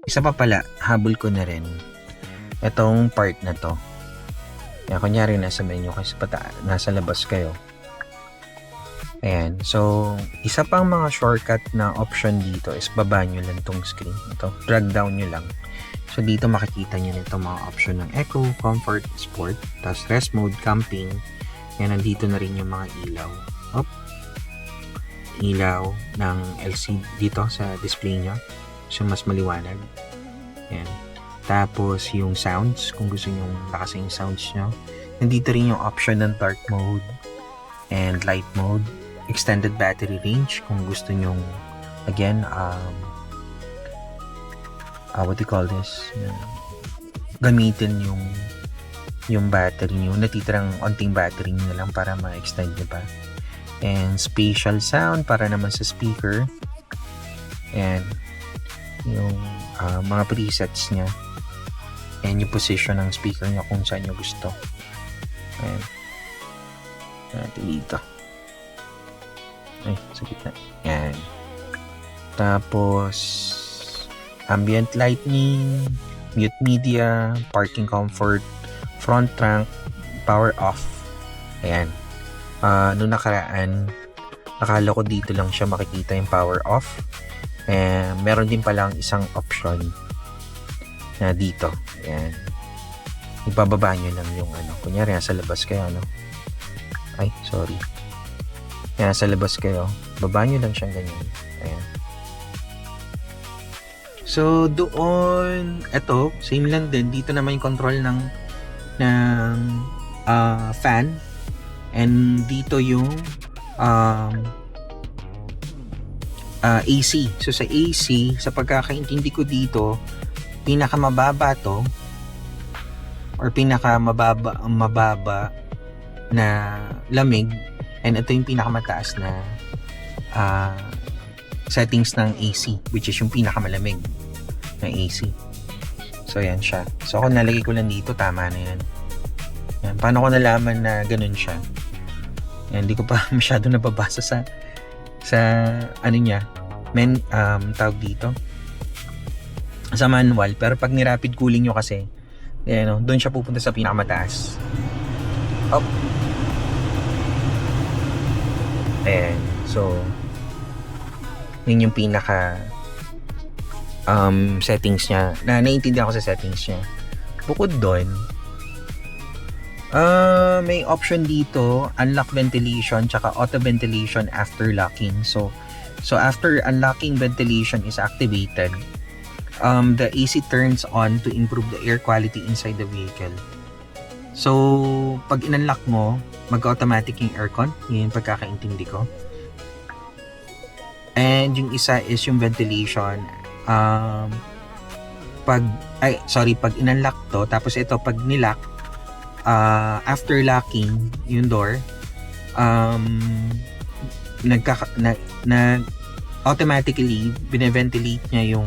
Isa pa pala, habol ko na rin itong part na to. Yan, kunyari nasa menu kasi nasa labas kayo. Ayan. So, isa pang mga shortcut na option dito is baba nyo lang tong screen. Ito, drag down nyo lang. So, dito makikita nyo nito mga option ng Eco, Comfort, Sport, tapos Rest Mode, Camping. Yan, nandito na rin yung mga ilaw. Op. Ilaw ng LCD dito sa display nyo. So, mas maliwanag. Yan. Tapos, yung sounds, kung gusto nyo lakasin yung sounds nyo. Nandito rin yung option ng dark mode and light mode. Extended battery range, kung gusto nyo, again, what do you call this? Gamitin yung battery nyo. Natitirang onting battery nyo lang para ma-extend nyo pa. And spatial sound para naman sa speaker. And yung mga presets niya. And yung position ng speaker niya kung saan nyo gusto. Ayan. Natin dito. Ay, sa gitna. Ayan. Tapos, ambient lighting, mute media, parking comfort, front trunk, power off. Ayan. Noong nakaraan, nakala ko dito lang siya makikita yung power off. Meron din palang isang option na dito. Ayan. Ibababa nyo lang yung kunyari nasa labas kayo, ay, sorry. Nasa labas kayo, baba nyo lang siyang ganyan. Ayan. So, doon, eto, same lang din. Dito naman yung control ng fan. And dito yung AC. So, sa AC, sa pagkakaintindi ko dito, pinakamababa to or pinakamababa na lamig, and ito yung pinakamataas na settings ng AC, which is yung pinakamalamig na AC. So, yan siya. So, kung nalagay ko lang dito, tama na yan. Yan. Paano ko nalaman na ganun siya? Yan, hindi ko pa masyado nababasa sa niya, tawag dito, sa manual. Pero pag ni-rapid cooling nyo kasi, doon siya pupunta sa pinakamataas. Up. Ayan. So, yun yung pinaka settings niya. Naiintindihan ko sa settings niya. Bukod doon, may option dito, unlock ventilation tsaka auto ventilation after locking. So after unlocking, ventilation is activated. The AC turns on to improve the air quality inside the vehicle. So, pag in-unlock mo, mag-automatic yung aircon. Yun yung pagkakaintindi ko. And yung isa is yung ventilation. Pag in-unlock to, tapos ito, pag nilock, after locking yung door, automatically bine-ventilate niya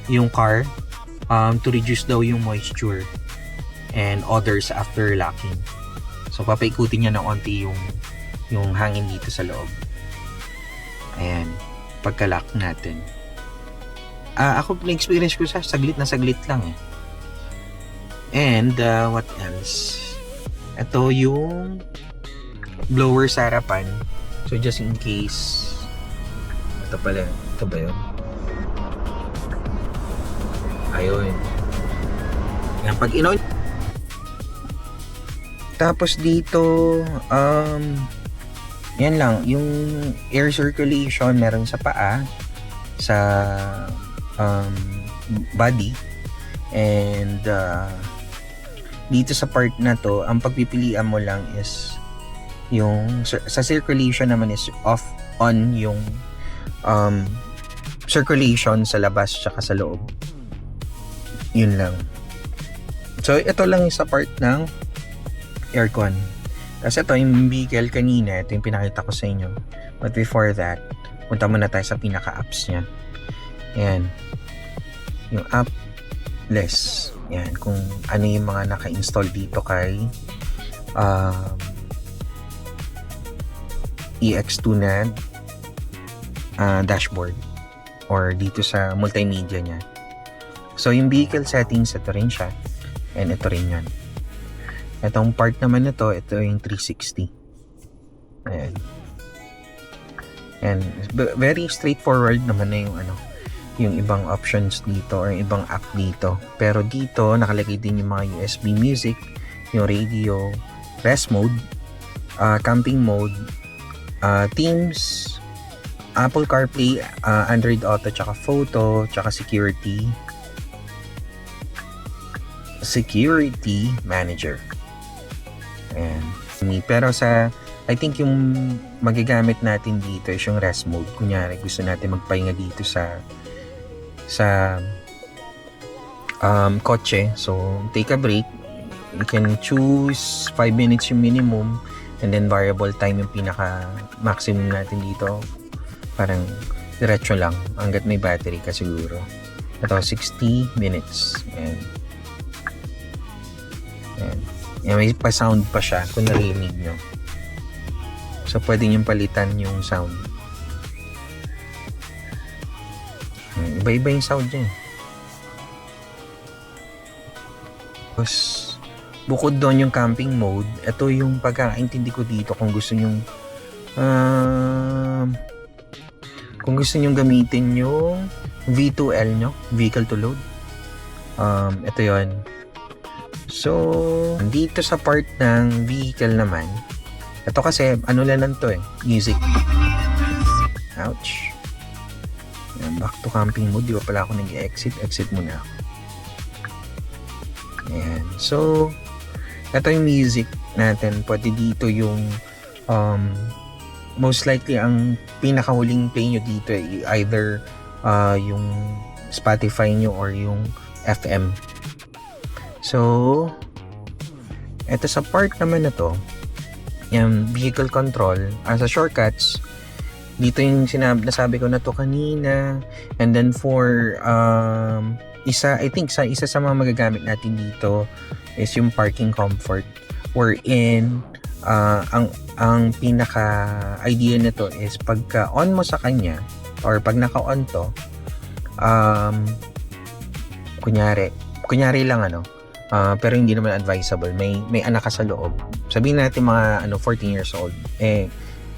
yung car to reduce daw yung moisture and odors after locking. So, papaikutin niya ng onti yung hangin dito sa loob. Ayan, pagka-lock natin. Ako, na-experience ko sa saglit lang eh. And, what else? Ito yung blower sa harapan. So, just in case, ito pala, ito ba yun? Ayun. Yan, pag in-on. Tapos dito, yan lang, yung air circulation meron sa paa, sa body, and dito sa part na to, ang pagpipilian mo lang is yung sa circulation naman is on yung circulation sa labas tsaka sa loob. Yun lang. So, ito lang sa part ng aircon. Kasi ito yung vehicle kanina, ito yung pinakita ko sa inyo. But before that, punta muna tayo sa pinaka-apps niya. Ayan. Yung app list. Ayan. Kung ano yung mga naka-install dito kay EX2NAD dashboard or dito sa multimedia niya. So, yung vehicle settings, ito rin siya. And ito rin yan. Itong part naman na to, ito yung 360. Ayan. And very straightforward naman na yung ibang options dito or ibang app dito. Pero dito, nakalagay din yung mga USB music, yung radio, rest mode, camping mode, Teams, Apple CarPlay, Android Auto, tsaka photo, tsaka security manager. Ayan. Pero I think yung magagamit natin dito is yung rest mode. Kunyari, gusto natin magpahinga dito sa kotse. So, take a break. You can choose 5 minutes yung minimum and then variable time yung pinaka-maximum natin dito. Parang diretso lang hanggat may battery ka siguro. Ito, 60 minutes. Ayan. May pa-sound pa siya kung narinig nyo. So, pwede nyo palitan yung sound. Iba-iba yung sound niya. Tapos, bukod doon yung camping mode, ito yung pagkakaintindi ko dito kung gusto nyong gamitin yung V2L nyo, vehicle to load. Ito yon. So, dito sa part ng vehicle naman, ito kasi, lang to music. Ouch. Back to camping mode. Di ba pala ako nag-exit? Exit muna ako. Ayan. So, ito yung music natin. Pwede dito yung most likely ang pinakahuling play nyo dito either yung Spotify nyo or yung FM. So, ito sa part naman na to, yung vehicle control, as a shortcuts, dito yung nasabi ko na to kanina. And then for I think isa sa mga magagamit natin dito is yung parking comfort, wherein ang pinaka idea nito is pagka on mo sa kanya or pag naka-on to, kunyari lang pero hindi naman advisable, may anak ka sa loob, sabihin natin mga 14 years old,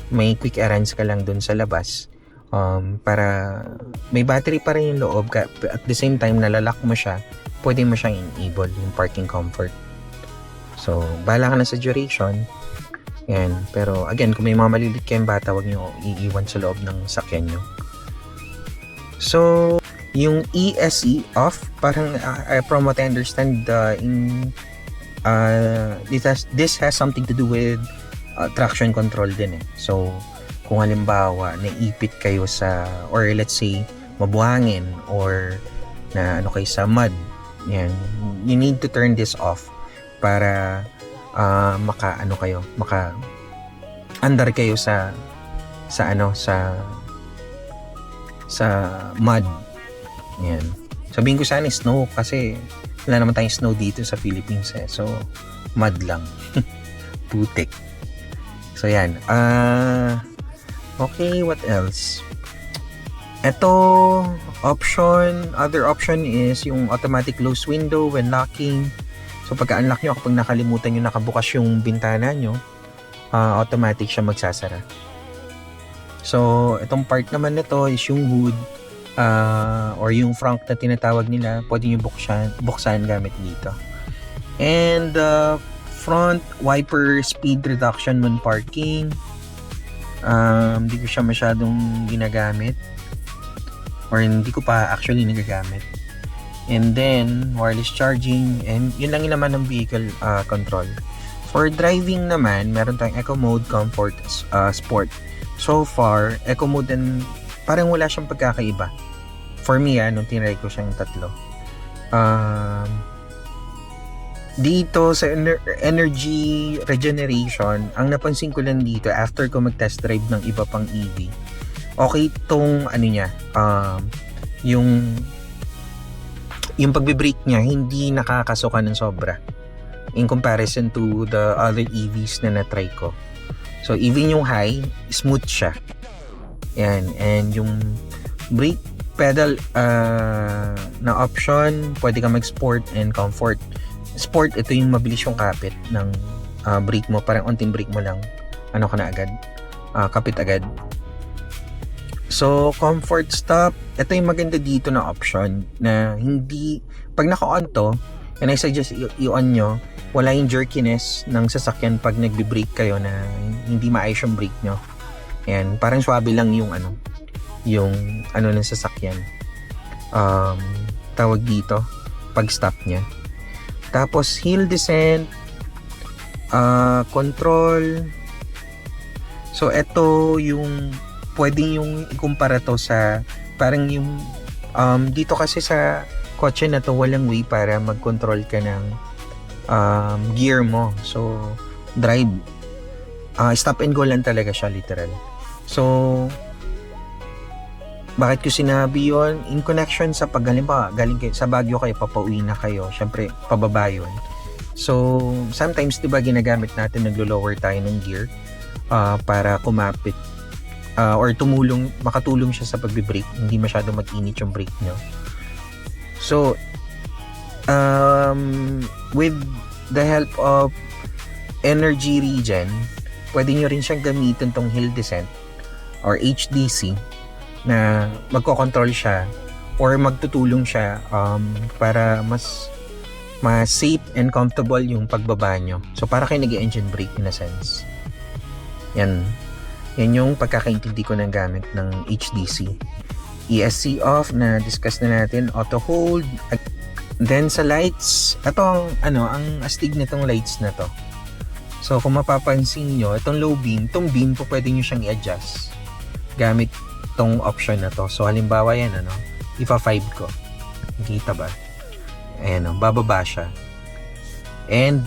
may quick errands ka lang dun sa labas, para may battery pa rin yung loob at the same time nalalak mo siya, pwede mo siyang enable yung parking comfort. So bahala ka na sa duration yan, pero again, kung may mga malilit kayong bata, huwag nyo iiwan sa loob ng sakyan nyo. So yung ESC off, parang from what I understand, this has something to do with traction control din So kung halimbawa naipit kayo or let's say mabuhangin or na kayo sa mud, yan, you need to turn this off para andar kayo sa mud. Yan. Sabihin ko sana snow kasi wala naman tayong snow dito sa Philippines So, mud lang. Putik. So, yan. Okay, what else? Other option is yung automatic close window when locking. So, pagka-unlock nyo, kapag nakalimutan nyo nakabukas yung bintana nyo, automatic siya magsasara. So, itong part naman nito is yung hood, or yung front na tinatawag nila, pwede nyo buksan gamit dito. And front wiper speed reduction when parking, hindi ko siya masyadong ginagamit, or hindi ko pa actually nagagamit. And then wireless charging, and yun lang naman ng vehicle control. For driving naman, meron tayong eco mode, comfort, sport. So far, eco mode and parang wala siyang pagkakaiba. For me, nung tinry ko siyang tatlo. Dito sa energy regeneration, ang napansin ko lang dito after ko mag-test drive ng iba pang EV, okay tong yung pagbe-brake niya hindi nakakasuka ng sobra in comparison to the other EVs na na-try ko. So even yung high, smooth siya. Yan, and yung brake pedal na option, pwede ka mag-sport and comfort. Sport, ito yung mabilis yung kapit ng brake mo. Parang unting brake mo lang. Ano ka na agad? Kapit agad. So, comfort stop, ito yung maganda dito na option na hindi, pag naka-on to, and I suggest i-on nyo, wala yung jerkiness ng sasakyan pag nagbe-brake kayo na hindi maayos yung brake nyo. Ayan, parang swabe lang yung ng sasakyan. Tawag dito, pag stop nya. Tapos, hill descent, control. So, ito yung pwedeng yung ikumpara to sa parang yung dito kasi sa kotse na to walang way para mag-control ka ng gear mo. So, drive. Stop and go lang talaga siya, literal. So, bakit ko sinabi yon? In connection sa galing kayo, sa Baguio kayo, papauwi na kayo. Syempre, pababa yun. So, sometimes, diba, ginagamit natin, naglo-lower tayo ng gear para kumapit or makatulong siya sa pagbe-brake, hindi masyado mag-init yung brake nyo. So, with the help of energy regen, pwede nyo rin siyang gamitin tong hill descent or HDC na magko-control siya or magtutulong siya para mas safe and comfortable yung pagbaba nyo. So, para kayo nag-engine brake in a sense. Yan yung pagkakaintindi ko ng gamit ng HDC. ESC off, na discuss na natin. Auto hold. Then sa lights, ito ang astig nitong lights na to. So kung mapapansin nyo, itong low beam, po pwede nyo siyang i-adjust gamit tong option na to. So halimbawa yan, ipa 5 ko. Kita ba? Ayan, bababa siya. And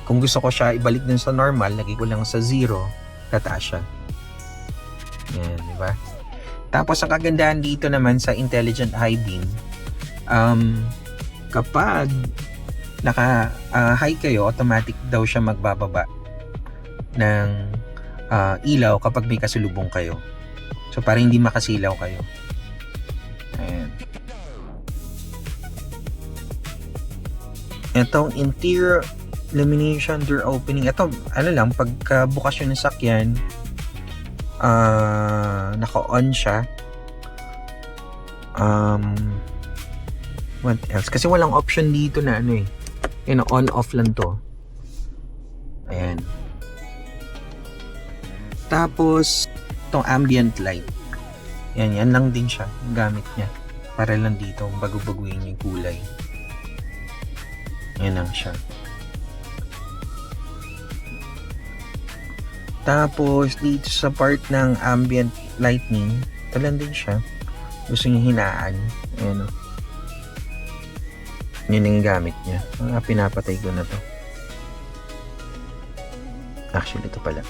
kung gusto ko siya ibalik dun sa normal, lagay ko lang sa 0, tataas siya. Yan, di ba? Tapos ang kagandahan dito naman sa intelligent high beam, kapag naka high kayo, automatic daw siya magbababa ng ilaw kapag may kasalubong kayo. So para hindi makasilaw kayo. Ayan. Itong interior illumination, door opening, ito pagka bukas yun ng sakyan, naka-on siya. What else? Kasi walang option dito na on-off lang to. Ayan. Tapos, itong ambient light. Yan lang din siya. Yung gamit niya. Para lang dito, bago-baguhin yung kulay. Yan lang siya. Tapos, dito sa part ng ambient lighting, ito lang din siya. Gusto niya hinaan. Ayan o. Yun yung gamit niya. Pinapatay ko na to. Actually, ito pala.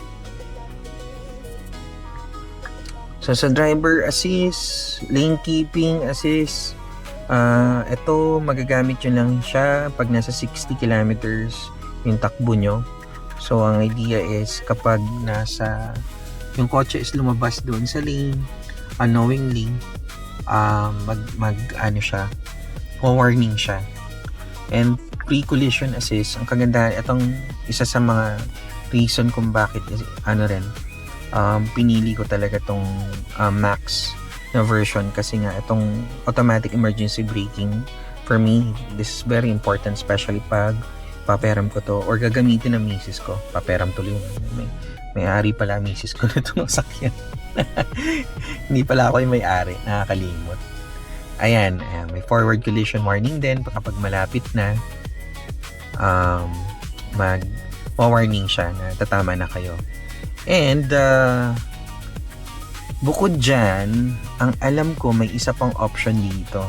So, sa driver assist, lane keeping assist, ito, magagamit yun lang siya pag nasa 60 kilometers yung takbo nyo. So, ang idea is kapag yung kotse is lumabas doon sa lane, unknowingly, warning siya. And pre-collision assist, ang kagandahan, itong isa sa mga reason kung bakit pinili ko talaga tong max na version kasi nga itong automatic emergency braking, for me, this is very important, especially pag paperam ko to or gagamitin ng misis ko. Paperam tuloy. May-ari pala misis ko na itong sakyan. Hindi pala ako yung may-ari. Nakakalimot. Ayan, may forward collision warning din kapag malapit na mag-warning siya na tatama na kayo. And bukod dyan, ang alam ko may isa pang option dito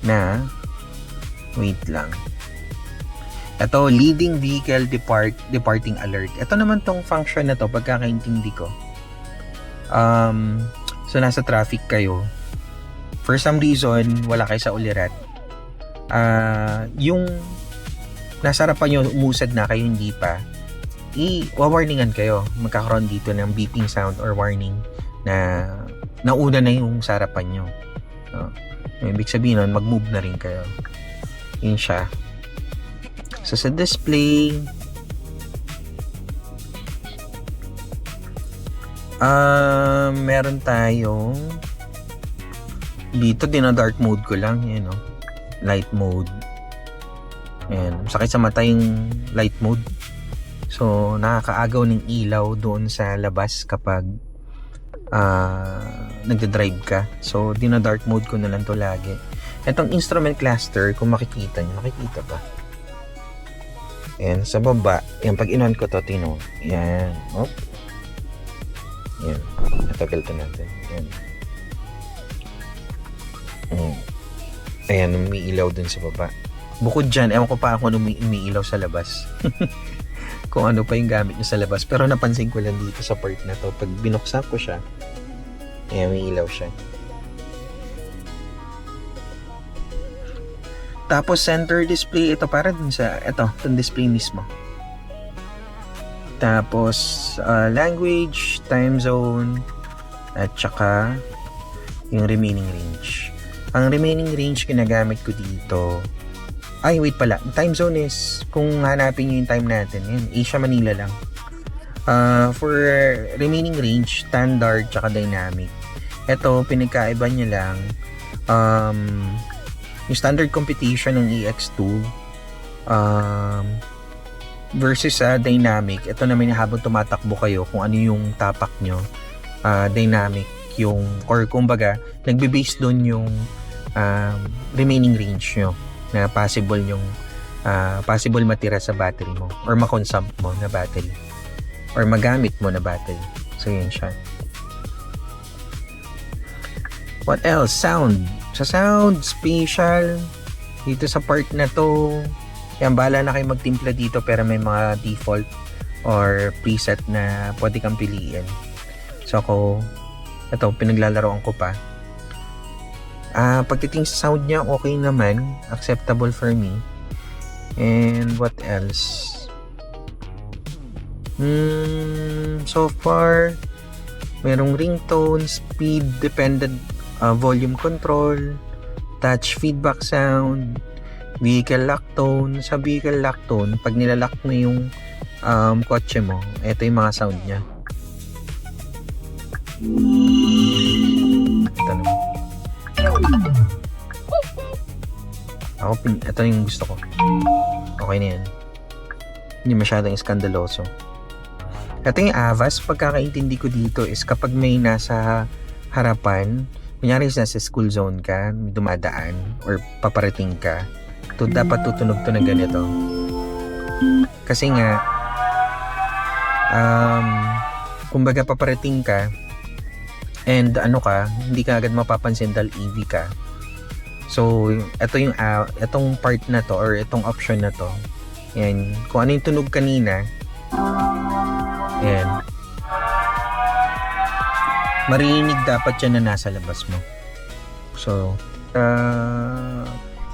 na wait lang. Ito, leading vehicle departing alert. Ito naman tong function na to, pagkakaintindi ko. So, nasa traffic kayo. For some reason, wala kayo sa ulirat. Yung nasa harapan nyo, umusad na kayo, hindi pa. I-warningan kayo. Magkakaroon dito ng beeping sound or warning na nauna na yung sa harapan nyo. Oh, ibig sabihin nun, mag-move na rin kayo. Yun siya. So, sa display, meron tayong dito, dark mode ko lang, yun, no? Light mode. Ayan, sakit sa mata yung light mode. So, nakakaagaw ng ilaw doon sa labas kapag nagda-drive ka. So, dark mode ko na lang to lagi. Itong instrument cluster, kung makikita nyo, nakikita ba? Ayan, sa baba, yan, pag in-on ko to, tino. Yan, op. Yan, natagal to natin. Yan. Ayan, umiilaw dun sa baba. Bukod dyan, ewan ko pa ako umiilaw sa labas. Kung ano pa yung gamit nyo sa labas. Pero napansin ko lang dito sa part na to. Pag binuksan ko siya, ayan, umiilaw siya. Tapos center display, ito para dun sa, itong display mismo. Tapos language, time zone, at saka yung remaining range. Ang remaining range ginagamit ko dito. Ay, wait pala. Time zone is, kung hanapin nyo yung time natin, yun, Asia, Manila lang. For remaining range, standard, tsaka dynamic. Ito, pinagkaiba niya lang, yung standard computation ng EX2, versus dynamic. Ito naman habang tumatakbo kayo, kung ano yung tapak nyo, dynamic yung, or kumbaga, nagbe-base doon yung remaining range nyo na possible yung possible matira sa battery mo or makonsume mo na battery or magamit mo na battery. So yun siya. What else? Sound. Sa sound, spatial dito sa part na to, yan, bahala na kayo magtimpla dito, pero may mga default or preset na pwede kang piliin. So ako, ito, pinaglalaroan ko pa. Pagdating sa sound niya, okay naman. Acceptable for me. And what else? So far, merong ringtone, speed, dependent volume control, touch feedback sound, vehicle lock tone. Sa vehicle lock tone, pag nilalock mo yung kotse mo, ito yung mga sound niya. Ito naman. Ito yung gusto ko. Okay na yan. Hindi masyadong iskandaloso. Ito yung AVAS, pagkakaintindi ko dito is kapag may nasa harapan, kunyari nasa school zone ka, may dumadaan, or paparating ka, dapat tutunog to ng ganito. Kasi nga, kumbaga paparating ka, and hindi ka agad mapapansin dahil EV ka. So, itong part na to, or itong option na to, yan, kung ano yung tunog kanina, yan, marinig dapat yan na nasa labas mo. So,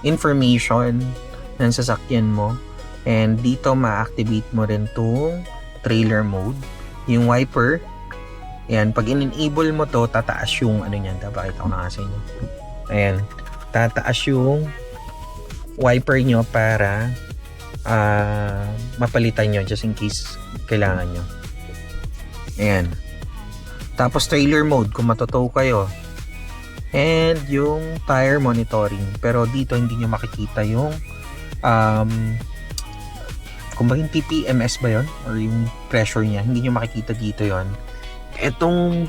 information ng sasakyan mo, and dito ma-activate mo rin tong trailer mode, yung wiper. Yan, pag in-enable mo to, tataas yung niyan, pakita ko na nga sa inyo. Ayan, tataas yung wiper nyo para mapalitan nyo just in case kailangan nyo. Ayan. Tapos trailer mode kung matotow kayo. And yung tire monitoring. Pero dito hindi nyo makikita yung kung ba yung TPMS ba yon or yung pressure niya, hindi nyo makikita dito yon. Etong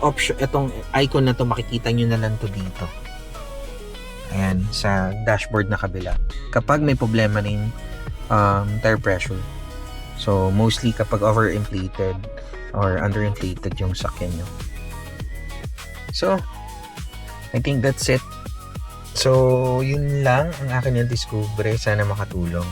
option, etong icon na to, makikita nyo na lang to dito. Ayan, sa dashboard na kabila. Kapag may problema na yung tire pressure. So, mostly kapag overinflated or underinflated yung sakyan nyo. So, I think that's it. So, yun lang ang akin na discover. Sana makatulong.